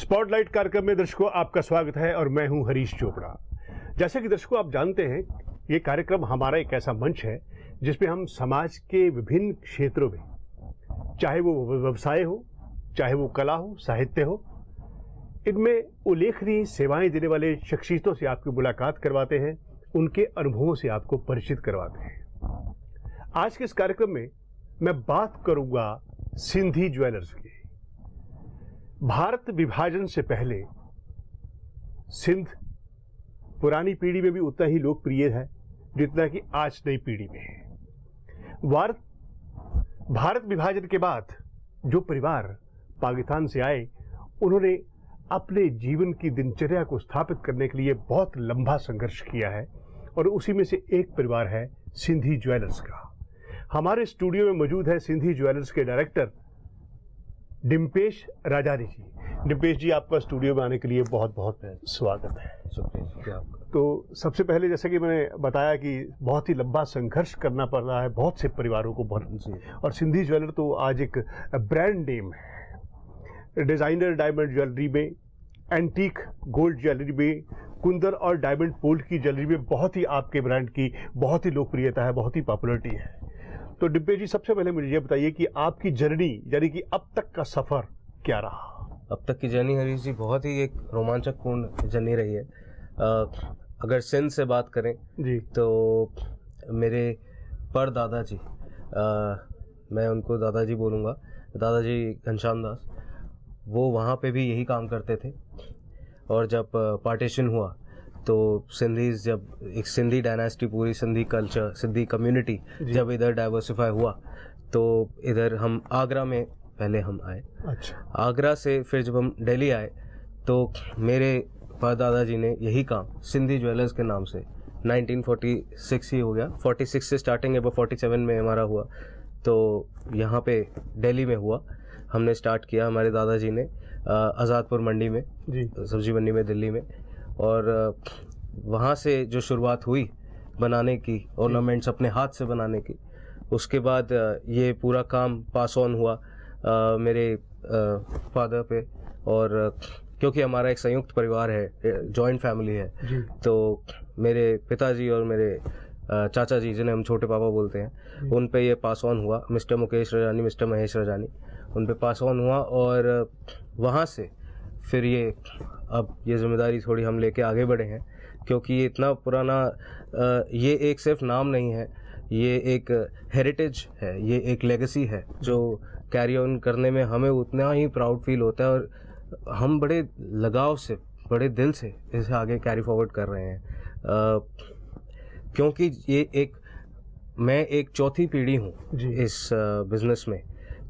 Spotlight कार्यक्रम में दर्शकों आपका स्वागत है और मैं हूं हरीश चोपड़ा। जैसे कि दर्शकों आप जानते हैं, ये कार्यक्रम हमारा एक ऐसा मंच है जिसमें हम समाज के विभिन्न क्षेत्रों में, चाहे वो व्यवसाय हो, चाहे वो कला हो, साहित्य हो, इनमें उल्लेखनीय सेवाएं देने वाले शख्सियतों से आपकी मुलाकात करवाते हैं, उनके अनुभवों से आपको परिचित करवाते हैं। आज के इस कार्यक्रम में मैं बात करूंगा सिंधी ज्वेलर्स की। भारत विभाजन से पहले सिंध पुरानी पीढ़ी में भी उतना ही लोकप्रिय है जितना कि आज नई पीढ़ी में है। भारत विभाजन के बाद जो परिवार पाकिस्तान से आए, उन्होंने अपने जीवन की दिनचर्या को स्थापित करने के लिए बहुत लंबा संघर्ष किया है और उसी में से एक परिवार है सिंधी ज्वेलर्स का। हमारे स्टूडियो में मौजूद है सिंधी ज्वेलर्स के डायरेक्टर डिम्पेश राजानी जी। डिम्पेश जी, आपका स्टूडियो में आने के लिए बहुत बहुत स्वागत है। शुक्रिया आपका। तो सबसे पहले, जैसा कि मैंने बताया कि बहुत ही लंबा संघर्ष करना पड़ रहा है बहुत से परिवारों को और सिंधी ज्वेलर तो आज एक ब्रांड नेम है। डिजाइनर डायमंड ज्वेलरी में, एंटीक गोल्ड ज्वेलरी में, कुंदन और डायमंड पोल्ड की ज्वेलरी में बहुत ही आपके ब्रांड की बहुत ही लोकप्रियता है, बहुत ही पॉपुलरिटी है। तो डिम्पे जी, सबसे पहले मुझे ये बताइए कि आपकी जर्नी, यानी कि अब तक का सफर क्या रहा? अब तक की जर्नी हरीश जी बहुत ही एक रोमांचक पूर्ण जर्नी रही है। अगर सिंध से बात करें जी, तो मेरे परदादा जी, मैं उनको दादाजी बोलूँगा, दादाजी घनश्याम दास, वो वहाँ पे भी यही काम करते थे। और जब पार्टीशन हुआ तो सिंधीज, जब एक सिंधी डायनेस्टी, पूरी सिंधी कल्चर, सिंधी कम्युनिटी जब इधर डाइवर्सिफाई हुआ तो इधर हम आगरा में पहले हम आए। अच्छा। आगरा से फिर जब हम दिल्ली आए तो मेरे परदादा जी ने यही काम सिंधी ज्वेलर्स के नाम से 1946 ही हो गया, 46 से स्टार्टिंग है, 47 में हमारा हुआ। तो यहाँ पे दिल्ली में हुआ, हमने स्टार्ट किया हमारे दादाजी ने आज़ादपुर मंडी में जी, सब्जी मंडी में दिल्ली में। और वहाँ से जो शुरुआत हुई बनाने की, ऑर्नामेंट्स अपने हाथ से बनाने की, उसके बाद ये पूरा काम पास ऑन हुआ मेरे फादर पे। और क्योंकि हमारा एक संयुक्त परिवार है, जॉइंट फैमिली है, तो मेरे पिताजी और मेरे चाचा जी, जिन्हें हम छोटे पापा बोलते हैं, उन पे ये पास ऑन हुआ। मिस्टर मुकेश रजानी, मिस्टर महेश रजानी, उन पे पास ऑन हुआ। और वहाँ से फिर ये अब ये जिम्मेदारी थोड़ी हम लेके आगे बढ़े हैं, क्योंकि ये इतना पुराना, ये एक सिर्फ नाम नहीं है, ये एक हेरिटेज है, ये एक लेगेसी है जो कैरी ऑन करने में हमें उतना ही प्राउड फील होता है। और हम बड़े लगाव से, बड़े दिल से इसे आगे कैरी फॉरवर्ड कर रहे हैं, क्योंकि ये मैं एक चौथी पीढ़ी हूँ इस बिजनेस में।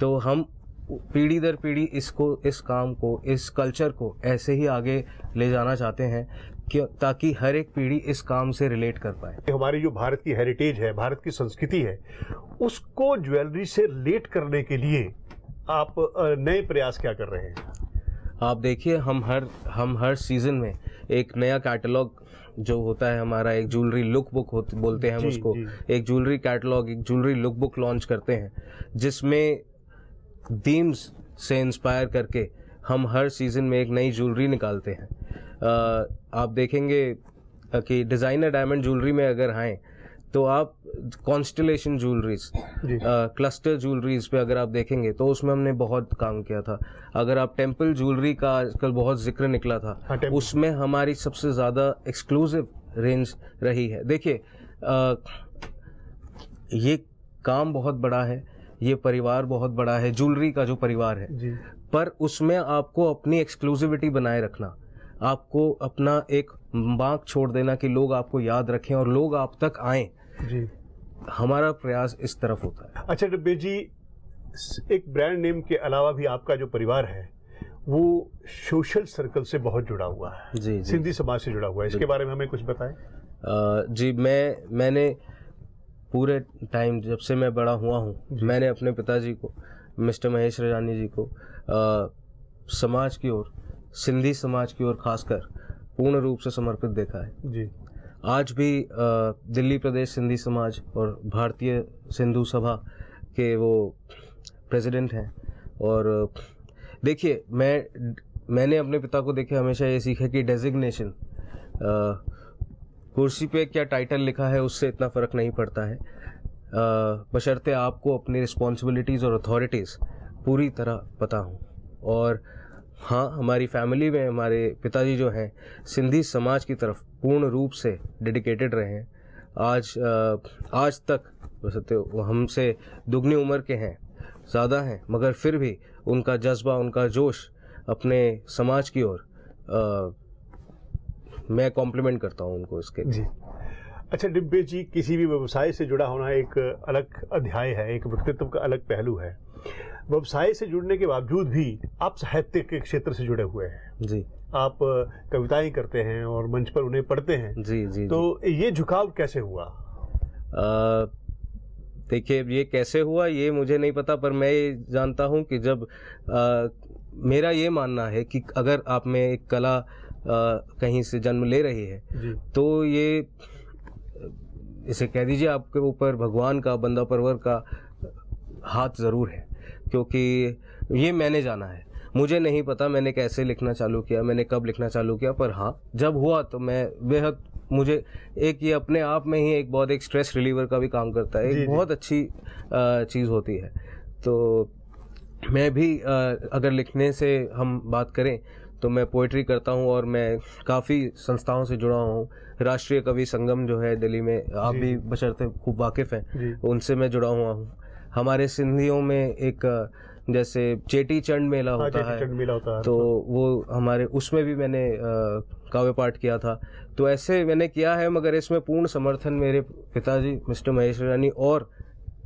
तो हम पीढ़ी दर पीढ़ी इस काम को, इस कल्चर को ऐसे ही आगे ले जाना चाहते हैं ताकि हर एक पीढ़ी इस काम से रिलेट कर पाए। हमारी जो भारत की हेरिटेज है, भारत की संस्कृति है, उसको ज्वेलरी से रिलेट करने के लिए आप नए प्रयास क्या कर रहे हैं? आप देखिए, हम हर सीजन में एक नया कैटलॉग जो होता है हमारा, एक ज्वेलरी लुक बुक बोलते हैं हम उसको, एक ज्वेलरी कैटलॉग, एक ज्वेलरी लुक बुक लॉन्च करते हैं, जिसमें थीम्स से इंस्पायर करके हम हर सीजन में एक नई ज्वेलरी निकालते हैं। आप देखेंगे कि डिजाइनर डायमंड ज्वेलरी में अगर आए तो आप कॉन्स्टलेशन ज्वेलरीज, क्लस्टर ज्वेलरीज पे अगर आप देखेंगे तो उसमें हमने बहुत काम किया था। अगर आप टेम्पल ज्वेलरी का आजकल बहुत जिक्र निकला था, उसमें हमारी सबसे ज्यादा एक्सक्लूसिव रेंज रही है। देखिए, ये काम बहुत बड़ा है, ये परिवार बहुत बड़ा है, ज्वेलरी का जो परिवार है जी। पर उसमें आपको अपनी एक्सक्लूसिविटी बनाए रखना, आपको अपना एक मार्क छोड़ देना कि लोग आपको याद रखें और लोग आप तक आए जी। हमारा प्रयास इस तरफ होता है। अच्छा डिम्पे जी, एक ब्रांड नेम के अलावा भी आपका जो परिवार है वो सोशल सर्कल से बहुत जुड़ा हुआ है जी, सिंधी समाज से जुड़ा हुआ है, इसके बारे में हमें कुछ बताएं। जी, मैंने पूरे टाइम जब से मैं बड़ा हुआ हूँ, मैंने अपने पिताजी को, मिस्टर महेश रजानी जी को समाज की ओर, सिंधी समाज की ओर खासकर पूर्ण रूप से समर्पित देखा है जी। आज भी दिल्ली प्रदेश सिंधी समाज और भारतीय सिंधु सभा के वो प्रेसिडेंट हैं। और देखिए, मैं मैंने अपने पिता को देखे हमेशा ये सीखा कि डेजिग्नेशन, कुर्सी पे क्या टाइटल लिखा है उससे इतना फ़र्क नहीं पड़ता है, बशर्ते आपको अपनी रिस्पॉन्सिबिलिटीज़ और अथॉरिटीज़ पूरी तरह पता हो। और हाँ, हमारी फैमिली में हमारे पिताजी जो हैं सिंधी समाज की तरफ पूर्ण रूप से डेडिकेटेड रहे हैं। आज तक वैसे वो हमसे दुगनी उम्र के हैं, ज़्यादा हैं, मगर फिर भी उनका जज्बा, उनका जोश अपने समाज की ओर, मैं कॉम्प्लीमेंट करता हूं उनको इसके जी। अच्छा डिम्पी जी, किसी भी व्यवसाय से जुड़ा होना एक अलग अध्याय है, एक व्यक्तित्व का अलग पहलू है। व्यवसाय से जुड़ने के बावजूद भी आप साहित्य के क्षेत्र से जुड़े हुए हैं जी। आप कविताएं करते हैं और मंच पर उन्हें पढ़ते हैं जी जी। तो ये झुकाव कैसे हुआ? देखिए, ये कैसे हुआ ये मुझे नहीं पता, पर मैं ये जानता हूँ कि जब मेरा ये मानना है कि अगर आप में एक कला कहीं से जन्म ले रही है जी। तो ये इसे कह दीजिए आपके ऊपर भगवान का, बंदा परवर का हाथ ज़रूर है, क्योंकि ये मैंने जाना है। मुझे नहीं पता मैंने कैसे लिखना चालू किया, मैंने कब लिखना चालू किया, पर हाँ जब हुआ तो मैं बेहद, मुझे एक ये अपने आप में ही एक बहुत एक स्ट्रेस रिलीवर का भी काम करता है, एक बहुत अच्छी चीज़ होती है। तो मैं भी अगर लिखने से हम बात करें तो मैं पोइट्री करता हूँ और मैं काफ़ी संस्थाओं से जुड़ा हूँ। राष्ट्रीय कवि संगम जो है दिल्ली में, आप भी बशर्ते खूब वाकिफ़ हैं, उनसे मैं जुड़ा हुआ हूँ। हमारे सिंधियों में एक जैसे चेटी चंड मेला होता है, तो वो हमारे उसमें भी मैंने काव्य पाठ किया था। तो ऐसे मैंने किया है, मगर इसमें पूर्ण समर्थन मेरे पिताजी मिस्टर महेश ईरानी और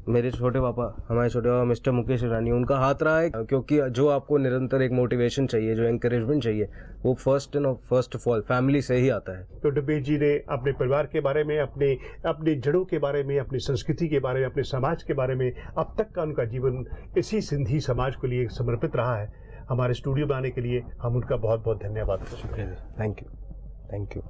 मेरे छोटे पापा, हमारे छोटे पापा मिस्टर मुकेश ईरानी, उनका हाथ रहा है। क्योंकि जो आपको निरंतर एक मोटिवेशन चाहिए, जो एनकरेजमेंट चाहिए, वो फर्स्ट ऑफ ऑल फैमिली से ही आता है। तो डिम्पी जी ने अपने परिवार के बारे में, अपनी जड़ों के बारे में, अपनी संस्कृति के बारे में, अपने समाज के बारे में, अब तक का उनका जीवन इसी सिंधी समाज के लिए समर्पित रहा है। हमारे स्टूडियो में आने के लिए हम उनका बहुत बहुत धन्यवाद करते हैं। Thank you, thank you.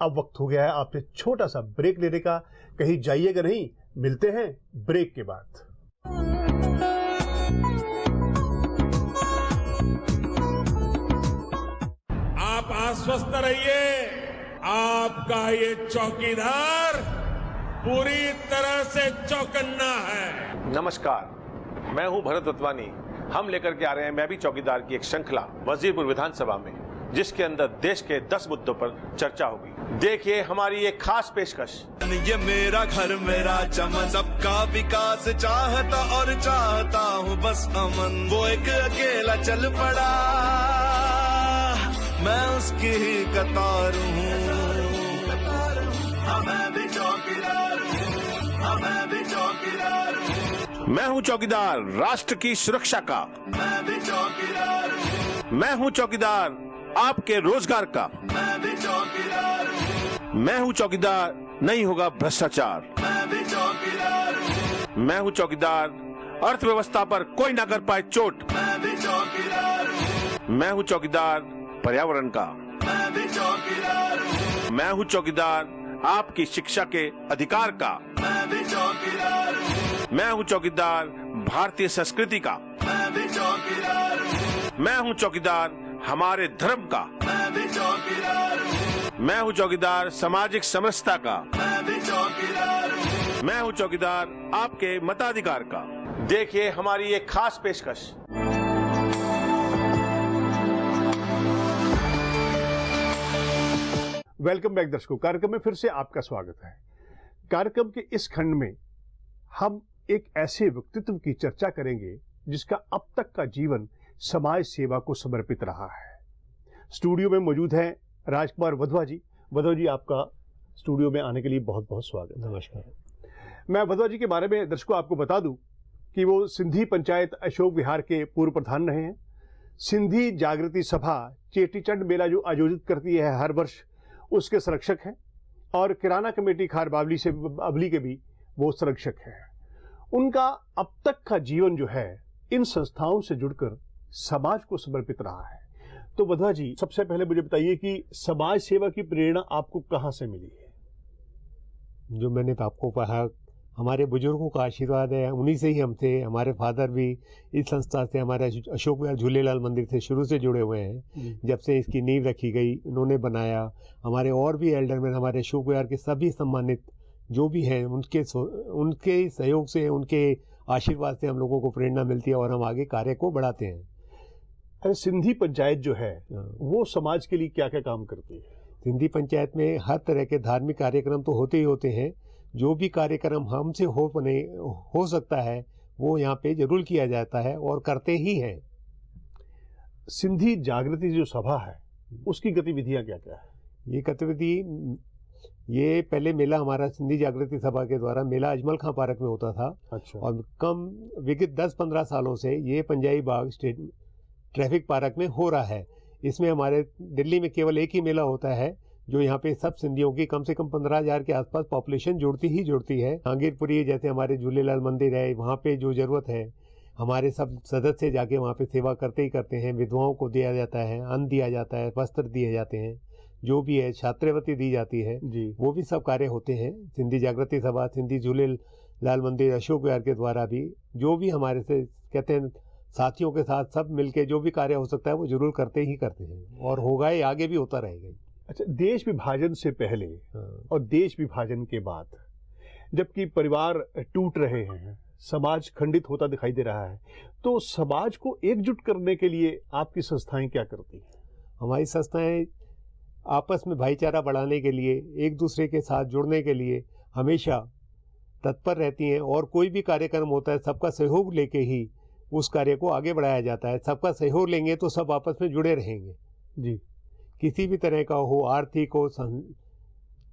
अब वक्त हो गया है आपसे छोटा सा ब्रेक लेने का। कहीं जाइएगा नहीं, मिलते हैं ब्रेक के बाद। आप आश्वस्त रहिए, आपका ये चौकीदार पूरी तरह से चौकन्ना है। नमस्कार, मैं हूं भरत रतवानी। हम लेकर के आ रहे हैं मैं भी चौकीदार की एक श्रृंखला वजीरपुर विधानसभा में, जिसके अंदर देश के 10 मुद्दों पर चर्चा होगी। देखिए हमारी एक खास पेशकश। ये मेरा घर मेरा चमन, सबका विकास चाहता और चाहता हूँ बस अमन। वो एक अकेला चल पड़ा, मैं उसकी ही कतार हूँ। मैं भी चौकीदार हूँ, मैं भी चौकीदार हूँ। मैं हूँ चौकीदार राष्ट्र की सुरक्षा का। मैं भी चौकीदार हूँ। मैं हूँ चौकीदार आपके रोजगार का। मैं भी चौकीदार हूँ। मैं हूँ चौकीदार नहीं होगा भ्रष्टाचार। मैं भी चौकीदार हूँ। मैं हूँ चौकीदार अर्थव्यवस्था पर कोई ना कर पाए चोट। मैं भी चौकीदार हूँ। मैं हूँ चौकीदार पर्यावरण का। मैं भी चौकीदार हूँ। मैं हूँ चौकीदार आपकी शिक्षा के अधिकार का। मैं भी चौकीदार हूँ। मैं हूँ चौकीदार भारतीय संस्कृति का। मैं भी चौकीदार हूँ। मैं हूँ चौकीदार हमारे धर्म का। मैं भी चौकीदार हूँ। मैं हूँ चौकीदार सामाजिक समरसता का। मैं भी चौकीदार हूँ। मैं हूँ चौकीदार आपके मताधिकार का। देखिए हमारी एक खास पेशकश। वेलकम बैक दर्शकों, कार्यक्रम में फिर से आपका स्वागत है। कार्यक्रम के इस खंड में हम एक ऐसे व्यक्तित्व की चर्चा करेंगे जिसका अब तक का जीवन समाज सेवा को समर्पित रहा है। स्टूडियो में मौजूद हैं राजकुमार वधवा जी। वधवा जी, आपका स्टूडियो में आने के लिए बहुत बहुत स्वागत। नमस्कार। मैं वधवा जी के बारे में दर्शकों आपको बता दूं कि वो सिंधी पंचायत अशोक विहार के पूर्व प्रधान रहे हैं। सिंधी जागृति सभा चेटीचंड मेला जो आयोजित करती है हर वर्ष, उसके संरक्षक हैं, और किराना कमेटी खार बावली के भी वो संरक्षक हैं। उनका अब तक का जीवन जो है इन संस्थाओं से जुड़कर समाज को समर्पित रहा है। तो वधवा जी, सबसे पहले मुझे बताइए कि समाज सेवा की प्रेरणा आपको कहां से मिली है? जो मैंने आपको कहा हमारे बुजुर्गों का आशीर्वाद है, उन्हीं से ही हम थे। हमारे फादर भी इस संस्था से, हमारे अशोक विहार झूलेलाल मंदिर से शुरू से जुड़े हुए हैं। जब से इसकी नींव रखी गई इन्होंने बनाया। हमारे और भी एल्डरमैन, हमारे अशोक विहार के सभी सम्मानित जो भी हैं, उनके सहयोग से, उनके आशीर्वाद से हम लोगों को प्रेरणा मिलती है और हम आगे कार्य को बढ़ाते हैं। अरे सिंधी पंचायत जो है वो समाज के लिए क्या क्या काम करती है? सिंधी पंचायत में हर तरह के धार्मिक कार्यक्रम तो होते ही होते हैं। जो भी कार्यक्रम हमसे हो सकता है वो यहाँ पे जरूर किया जाता है और करते ही हैं। सिंधी जागृति जो सभा है उसकी गतिविधियां क्या क्या है? ये गतिविधि, ये पहले मेला हमारा सिंधी जागृति सभा के द्वारा मेला अजमल खां पार्क में होता था। अच्छा। और कम विगत 10-15 सालों से ये पंजाबी बाग स्टेट ट्रैफिक पार्क में हो रहा है। इसमें हमारे दिल्ली में केवल एक ही मेला होता है जो यहाँ पे सब सिंधियों की कम से कम 15,000 के आसपास पॉपुलेशन जुड़ती है। आंगीरपुरी जैसे हमारे झूलेलाल मंदिर है, वहाँ पे जो ज़रूरत है हमारे सब सदस्य जाके वहाँ पे सेवा करते ही करते हैं। विधवाओं को दिया जाता है, अन्न दिया जाता है, वस्त्र दिए जाते हैं, जो भी है छात्रवृत्ति दी जाती है जी। वो भी सब कार्य होते हैं। सिंधी जागृति सभा, सिंधी झूलेलाल मंदिर, अशोक विहार के द्वारा भी जो भी हमारे से कहते हैं साथियों के साथ सब मिलके जो भी कार्य हो सकता है वो जरूर करते ही करते हैं और होगा, ये आगे भी होता रहेगा। अच्छा, देश विभाजन से पहले और देश विभाजन के बाद जबकि परिवार टूट रहे हैं, समाज खंडित होता दिखाई दे रहा है, तो समाज को एकजुट करने के लिए आपकी संस्थाएं क्या करती हैं? हमारी संस्थाएं आपस में भाईचारा बढ़ाने के लिए, एक दूसरे के साथ जुड़ने के लिए हमेशा तत्पर रहती हैं और कोई भी कार्यक्रम होता है सबका सहयोग लेके ही उस कार्य को आगे बढ़ाया जाता है। सबका सहयोग लेंगे तो सब आपस में जुड़े रहेंगे जी। किसी भी तरह का हो, आर्थिक हो,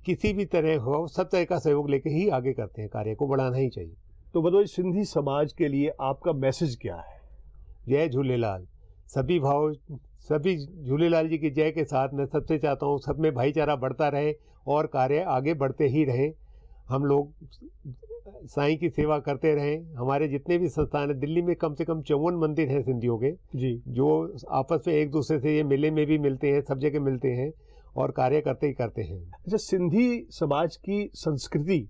किसी भी तरह हो, सब तरह का सहयोग लेके ही आगे करते हैं। कार्य को बढ़ाना ही चाहिए। तो बताइए, सिंधी समाज के लिए आपका मैसेज क्या है? जय झूलेलाल। सभी भाव, सभी झूलेलाल जी की जय के साथ मैं सबसे चाहता हूँ सब में भाईचारा बढ़ता रहे और कार्य आगे बढ़ते ही रहे। हम लोग साईं की सेवा करते रहें। हमारे जितने भी संस्थान हैं, दिल्ली में कम से कम 54 मंदिर हैं सिंधियों के जी, जो आपस में एक दूसरे से ये मेले में भी मिलते हैं, सब जगह मिलते हैं और कार्य करते ही करते हैं। अच्छा, सिंधी समाज की संस्कृति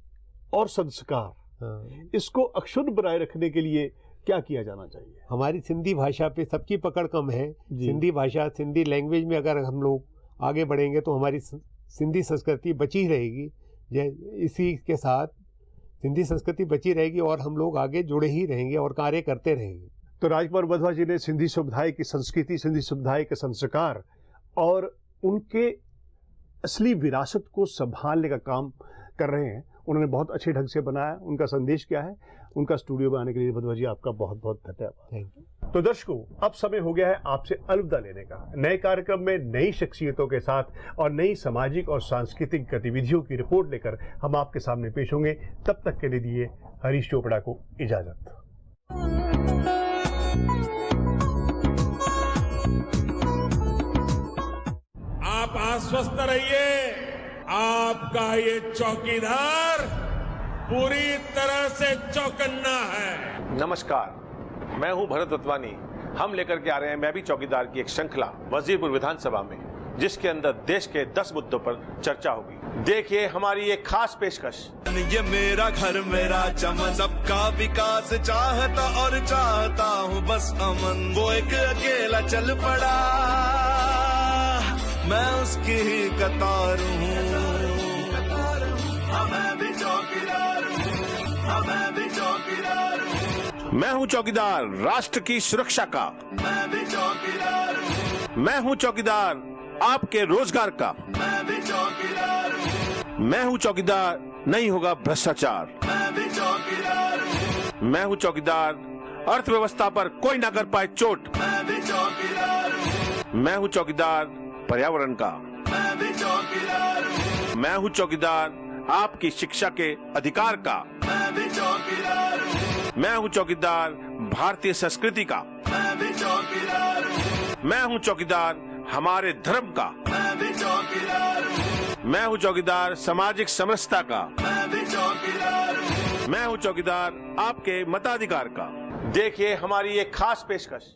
और संस्कार, इसको अक्षुण्ण बनाए रखने के लिए क्या किया जाना चाहिए? हमारी सिंधी भाषा पे सबकी पकड़ कम है। सिंधी भाषा, सिंधी लैंग्वेज में अगर हम लोग आगे बढ़ेंगे तो हमारी सिंधी संस्कृति बची रहेगी। इसी के साथ सिंधी संस्कृति बची रहेगी और हम लोग आगे जुड़े ही रहेंगे और कार्य करते रहेंगे। तो राजकुमार वधवा जी ने सिंधी समुदाय की संस्कृति, सिंधी समुदाय के संस्कार और उनके असली विरासत को संभालने का काम कर रहे हैं। उन्होंने बहुत अच्छे ढंग से बनाया। उनका संदेश क्या है, उनका स्टूडियो में आने के लिए वधवा जी आपका बहुत बहुत धन्यवाद। Thank you. तो दर्शकों, अब समय हो गया है आपसे अलविदा लेने का। नए कार्यक्रम में नई शख्सियतों के साथ और नई सामाजिक और सांस्कृतिक गतिविधियों की रिपोर्ट लेकर हम आपके सामने पेश होंगे। तब तक के लिए दिए हरीश चोपड़ा को इजाजत। आप आश्वस्त रहिए, आपका ये चौकीदार पूरी तरह से चौकन्ना है। नमस्कार, मैं हूं भरत वतवानी। हम लेकर के आ रहे हैं मैं भी चौकीदार की एक श्रृंखला वजीरपुर विधानसभा में, जिसके अंदर देश के 10 मुद्दों पर चर्चा होगी। देखिए हमारी एक खास पेशकश। ये मेरा घर मेरा चमन, सबका विकास चाहता और चाहता हूँ बस अमन। वो एक अकेला चल पड़ा, मैं उसकी ही कतार हूँ। मैं भी चौकीदार हूँ, मैं भी चौकीदार हूँ। मैं हूं चौकीदार राष्ट्र की सुरक्षा का। मैं भी चौकीदार हूँ। मैं हूं चौकीदार आपके रोजगार का। मैं भी चौकीदार हूँ। मैं हूं चौकीदार नहीं होगा भ्रष्टाचार। मैं भी चौकीदार हूँ। मैं हूं चौकीदार अर्थव्यवस्था पर कोई ना कर पाए चोट। मैं भी चौकीदार हूँ। मैं हूं चौकीदार पर्यावरण का। मैं भी चौकीदार हूँ। मैं हूं चौकीदार आपकी शिक्षा के अधिकार का। मैं भी चौकीदार हूँ। मैं हूं चौकीदार भारतीय संस्कृति का। मैं भी चौकीदार हूँ। मैं हूं चौकीदार हमारे धर्म का। मैं भी चौकीदार हूँ। मैं हूं चौकीदार सामाजिक समरसता का। मैं भी चौकीदार हूँ। मैं हूं चौकीदार आपके मताधिकार का। देखिए हमारी एक खास पेशकश।